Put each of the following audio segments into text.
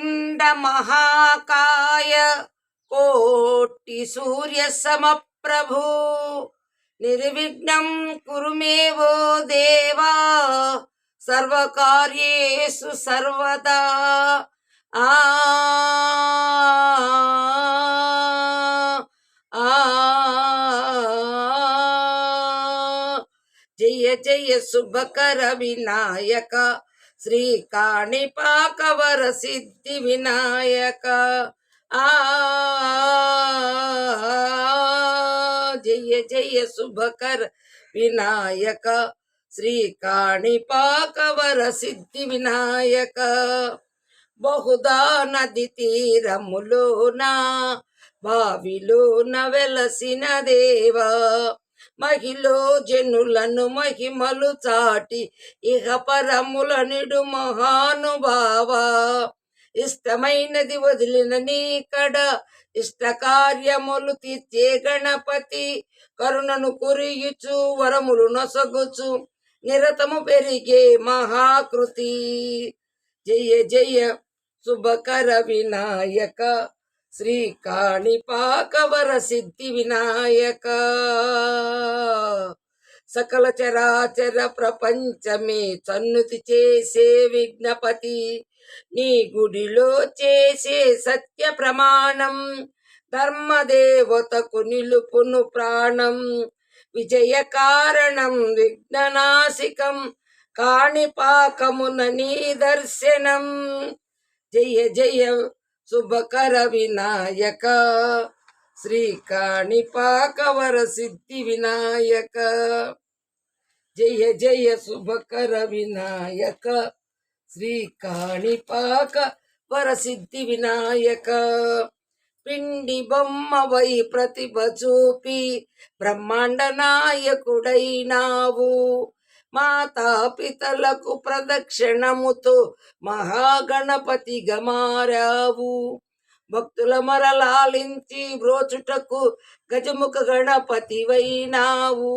वक्रतुंड महाकाय कोटि सूर्य समप्रभु निर्विघ्नं कुरु मे वो देवा सर्वकार्येषु सर्वदा। आ जय जय शुभकर विनायक श्री काणिपाकवर सिद्धि विनायक। आ जय जय शुभकर विनायक श्री काणिपाकवर सिद्धि विनायक। बहुधा नदी तीरमुलोन బావిలోన వెలసిన దేవా మహిలో జనులను మహిమలు చాటి ఇహ పరముల నిడు మహానుభావా ఇష్టమైనది వదిలిన నీకడ ఇష్ట కార్యములు తీర్చే గణపతి కరుణను కురియుచు వరములు నొసగుచు నిరతము పెరిగే మహాకృతి। జయ జయ శుభకర వినాయక శ్రీ కాణిపాకవర సిద్ధి వినాయక। సకల చరాచర ప్రపంచమే సన్నుతి చేసే విఘ్నపతి నీ గుడిలో చేసే సత్య ప్రమాణం ధర్మదేవతకు నిలుపును ప్రాణం విజయ కారణం విఘ్ననాశికం కాణిపాకమున నీ దర్శనం। జయ జయ శుభకర వినాయక శ్రీ కాణిపాకవర సిద్ధి వినాయక। జయ జయ శుభకర వినాయక శ్రీ కాణిపాకవర సిద్ధి వినాయక। పిండి బొమ్మవై ప్రతిభ చూపి బ్రహ్మాండ నాయకుడైనావు మాతాపితలకు ప్రదక్షిణముతో మహాగణపతిగా మారావు భక్తుల మరలాలించి బ్రోచుటకు గజముఖ గణపతివైనావు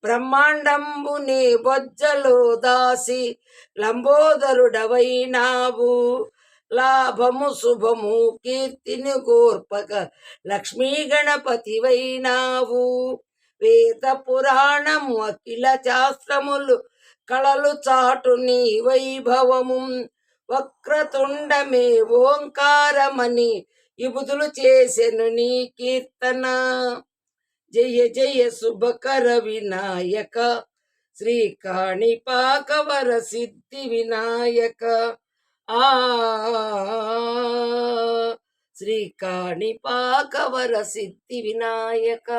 బ్రహ్మాండంబునే బొజ్జలో దాసి లంబోదరుడవైనావు లాభము శుభము కీర్తిని గోర్పక లక్ష్మీ గణపతివైనావు వేద పురాణము అఖిల శాస్త్రములు కళలు చాటు నీ వైభవము వక్రతుండమే ఓంకారమని విభుదులు చేసెను నీ కీర్తన। జయ జయ శుభకర వినాయక శ్రీ కాణిపాకవర సిద్ధి వినాయక। ఆ శ్రీ కాణిపాకవర సిద్ధి వినాయక।